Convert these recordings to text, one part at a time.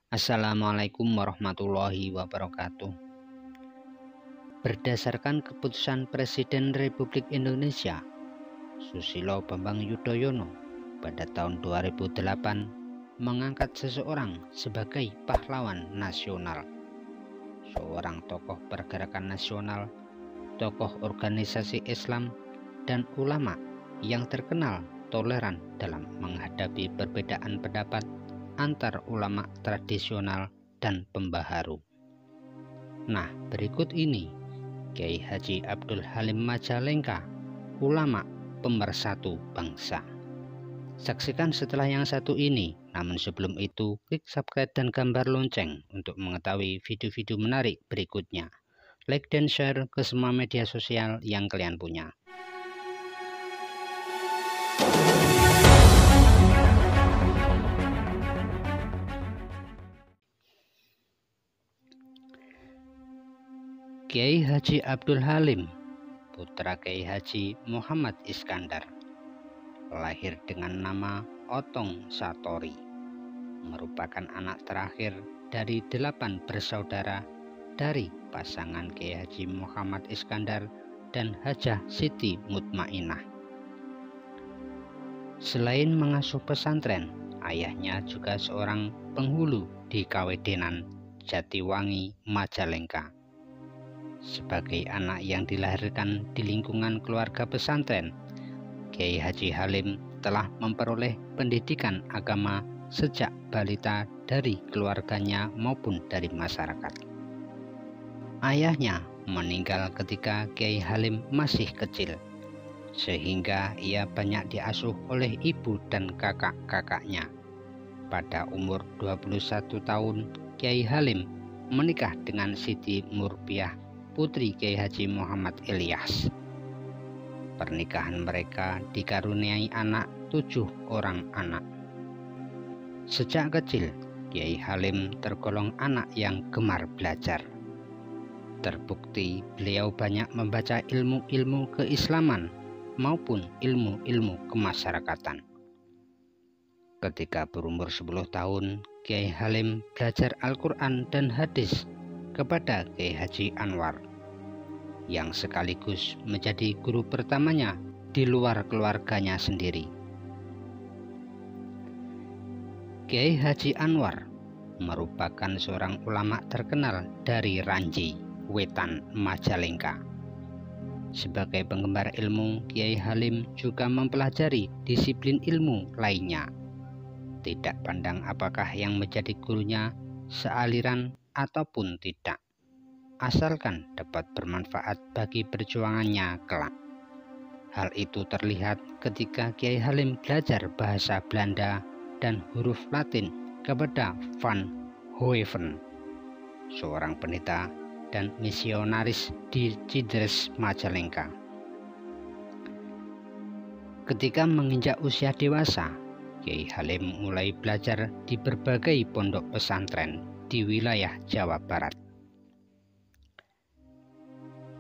Assalamualaikum warahmatullahi wabarakatuh. Berdasarkan keputusan Presiden Republik Indonesia Susilo Bambang Yudhoyono pada tahun 2008 mengangkat seseorang sebagai pahlawan nasional, seorang tokoh pergerakan nasional, tokoh organisasi Islam, dan ulama yang terkenal toleran dalam menghadapi perbedaan pendapat antar ulama tradisional dan pembaharu. Nah, berikut ini Kiai Haji Abdul Halim Majalengka, ulama pemersatu bangsa. Saksikan setelah yang satu ini, namun sebelum itu klik subscribe dan gambar lonceng untuk mengetahui video-video menarik berikutnya. Like dan share ke semua media sosial yang kalian punya. Kiai Haji Abdul Halim, putra Kiai Haji Muhammad Iskandar, lahir dengan nama Otong Satori, merupakan anak terakhir dari 8 bersaudara dari pasangan Kiai Haji Muhammad Iskandar dan Hajah Siti Mutmainah. Selain mengasuh pesantren, ayahnya juga seorang penghulu di Kawedenan, Jatiwangi, Majalengka. Sebagai anak yang dilahirkan di lingkungan keluarga pesantren, Kiai Haji Halim telah memperoleh pendidikan agama sejak balita dari keluarganya maupun dari masyarakat. Ayahnya meninggal ketika Kiai Halim masih kecil, sehingga ia banyak diasuh oleh ibu dan kakak-kakaknya. Pada umur 21 tahun, Kiai Halim menikah dengan Siti Murbiah, putri Kiai Haji Muhammad Ilyas. Pernikahan mereka dikaruniai anak 7 orang anak. Sejak kecil, Kiai Halim tergolong anak yang gemar belajar. Terbukti beliau banyak membaca ilmu-ilmu keislaman maupun ilmu-ilmu kemasyarakatan. Ketika berumur 10 tahun, Kiai Halim belajar Al-Quran dan hadis kepada Kiai Haji Anwar, yang sekaligus menjadi guru pertamanya di luar keluarganya sendiri. Kiai Haji Anwar merupakan seorang ulama terkenal dari Ranji, Wetan, Majalengka. Sebagai penggemar ilmu, Kiai Halim juga mempelajari disiplin ilmu lainnya. Tidak pandang apakah yang menjadi gurunya sealiran ataupun tidak, asalkan dapat bermanfaat bagi perjuangannya kelak. Hal itu terlihat ketika Kiai Halim belajar bahasa Belanda dan huruf Latin kepada Van Hoeven, seorang pendeta dan misionaris di Cidres, Majalengka. Ketika menginjak usia dewasa, Kiai Halim mulai belajar di berbagai pondok pesantren di wilayah Jawa Barat.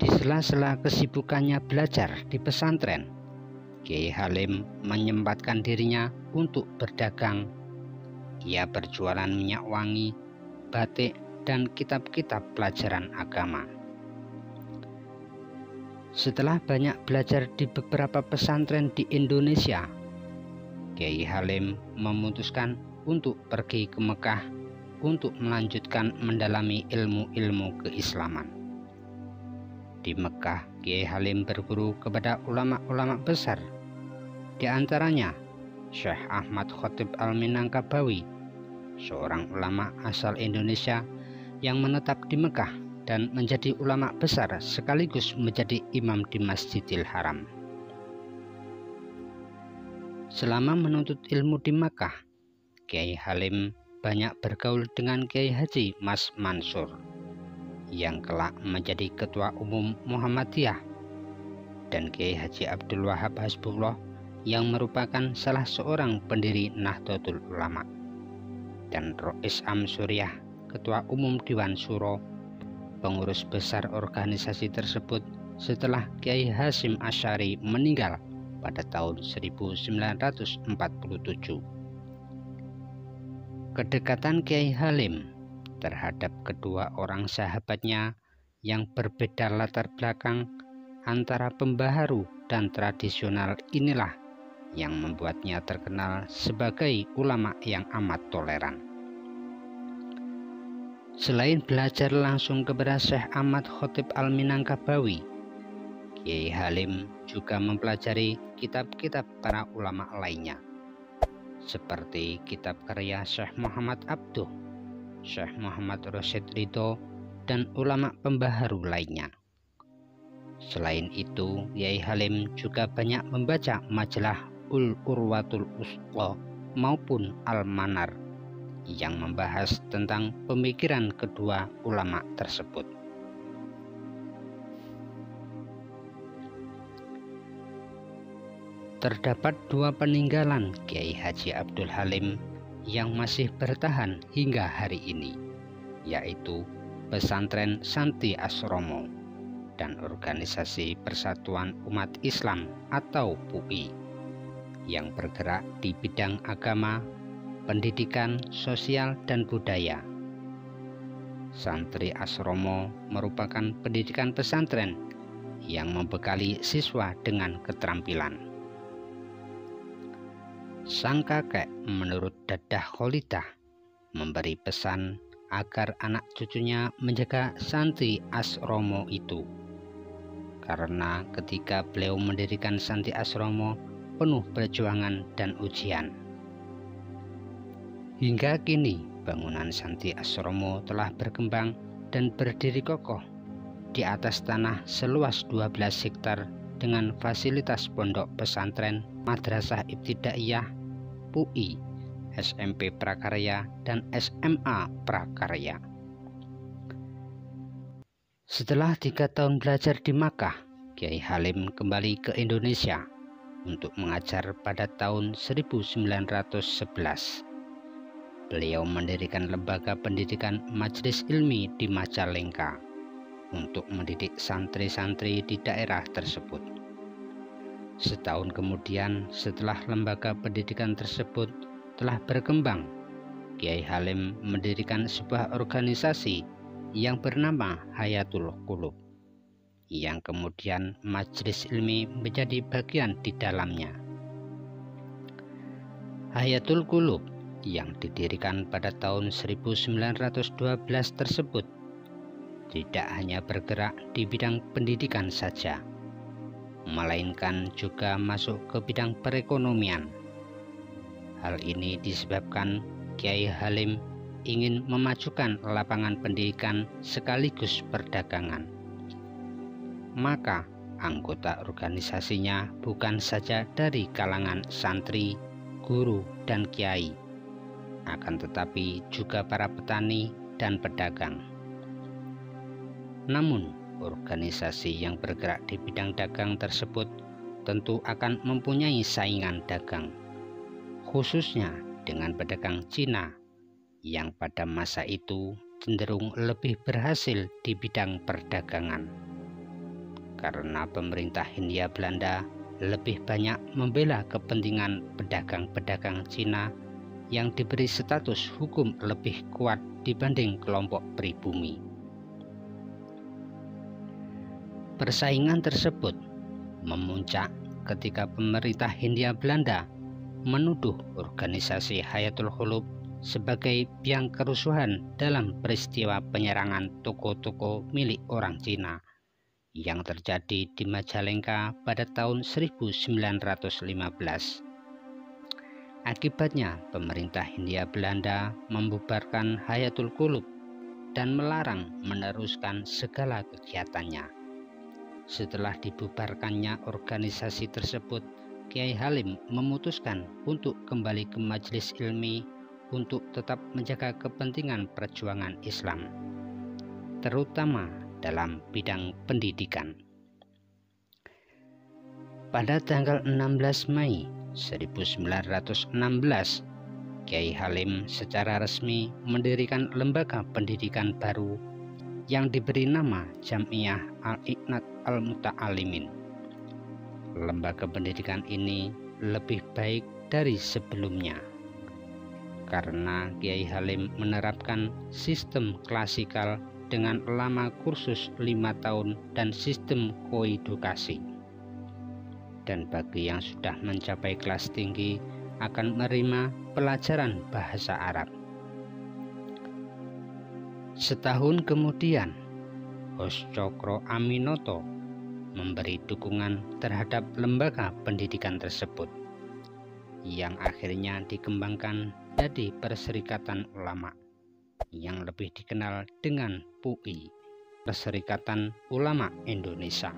Di sela-sela kesibukannya belajar di pesantren, Kiai Halim menyempatkan dirinya untuk berdagang. Ia berjualan minyak wangi, batik, dan kitab-kitab pelajaran agama. Setelah banyak belajar di beberapa pesantren di Indonesia, Kiai Halim memutuskan untuk pergi ke Mekah untuk melanjutkan mendalami ilmu-ilmu keislaman. Di Mekah, Kiai Halim berguru kepada ulama-ulama besar, di antaranya Syekh Ahmad Khotib Al-Minangkabawi, seorang ulama asal Indonesia yang menetap di Mekah dan menjadi ulama besar sekaligus menjadi imam di Masjidil Haram. Selama menuntut ilmu di Makkah, Kiai Halim banyak bergaul dengan Kiai Haji Mas Mansur, yang kelak menjadi Ketua Umum Muhammadiyah, dan Kiai Haji Abdul Wahab Hasbullah, yang merupakan salah seorang pendiri Nahdlatul Ulama, dan Rois Am Suriah, Ketua Umum Dewan Syuro, pengurus besar organisasi tersebut setelah Kiai Hasyim Asy'ari meninggal pada tahun 1947. Kedekatan Kiai Halim terhadap kedua orang sahabatnya yang berbeda latar belakang antara pembaharu dan tradisional inilah yang membuatnya terkenal sebagai ulama yang amat toleran. Selain belajar langsung kepada Syekh Ahmad Khotib Al-Minangkabawi, Kiai Halim juga mempelajari kitab-kitab para ulama lainnya, seperti kitab karya Syekh Muhammad Abduh, Syekh Muhammad Rasyid Ridho, dan ulama pembaharu lainnya. Selain itu, Kiai Halim juga banyak membaca majalah Urwatul Wusqa maupun Al-Manar yang membahas tentang pemikiran kedua ulama tersebut. Terdapat dua peninggalan Kiai Haji Abdul Halim yang masih bertahan hingga hari ini, yaitu Pesantren Santi Asromo dan Organisasi Persatuan Umat Islam atau PUI yang bergerak di bidang agama, pendidikan, sosial, dan budaya. Santri Asromo merupakan pendidikan pesantren yang membekali siswa dengan keterampilan. Sang kakek menurut Dadah Kholidah memberi pesan agar anak cucunya menjaga santri Asromo itu, karena ketika beliau mendirikan Santi Asromo penuh perjuangan dan ujian. Hingga kini bangunan Santi Asromo telah berkembang dan berdiri kokoh di atas tanah seluas 12 hektar dengan fasilitas pondok pesantren, madrasah ibtidaiyah, PUI, SMP Prakarya, dan SMA Prakarya. Setelah 3 tahun belajar di Makkah, Kiai Halim kembali ke Indonesia untuk mengajar pada tahun 1911. Beliau mendirikan lembaga pendidikan Majelis Ilmi di Majalengka untuk mendidik santri-santri di daerah tersebut. Setahun kemudian, setelah lembaga pendidikan tersebut telah berkembang, Kiai Halim mendirikan sebuah organisasi yang bernama Hayatul Qulub, yang kemudian Majelis Ilmi menjadi bagian di dalamnya. Hayatul Qulub yang didirikan pada tahun 1912 tersebut tidak hanya bergerak di bidang pendidikan saja, melainkan juga masuk ke bidang perekonomian. Hal ini disebabkan Kiai Halim ingin memajukan lapangan pendidikan sekaligus perdagangan. Maka anggota organisasinya bukan saja dari kalangan santri, guru, dan kiai, akan tetapi juga para petani dan pedagang. Namun, organisasi yang bergerak di bidang dagang tersebut tentu akan mempunyai saingan dagang, khususnya dengan pedagang Cina yang pada masa itu cenderung lebih berhasil di bidang perdagangan, karena pemerintah Hindia Belanda lebih banyak membela kepentingan pedagang-pedagang Cina yang diberi status hukum lebih kuat dibanding kelompok pribumi. Persaingan tersebut memuncak ketika pemerintah Hindia Belanda menuduh organisasi Hayatul Qulub sebagai biang kerusuhan dalam peristiwa penyerangan toko-toko milik orang Cina yang terjadi di Majalengka pada tahun 1915. Akibatnya, pemerintah Hindia Belanda membubarkan Hayatul Qulub dan melarang meneruskan segala kegiatannya. Setelah dibubarkannya organisasi tersebut, Kiai Halim memutuskan untuk kembali ke Majelis Ilmi untuk tetap menjaga kepentingan perjuangan Islam, terutama dalam bidang pendidikan. Pada tanggal 16 Mei 1916, Kiai Halim secara resmi mendirikan lembaga pendidikan baru yang diberi nama Jam'iyah Al-Iqnat Al-Muta'alimin. Lembaga pendidikan ini lebih baik dari sebelumnya karena Kiai Halim menerapkan sistem klasikal dengan lama kursus 5 tahun dan sistem koedukasi. Dan bagi yang sudah mencapai kelas tinggi akan menerima pelajaran bahasa Arab. Setahun kemudian, Hos Cokro Aminoto memberi dukungan terhadap lembaga pendidikan tersebut, yang akhirnya dikembangkan jadi Perserikatan Ulama, yang lebih dikenal dengan PUI, Perserikatan Ulama Indonesia.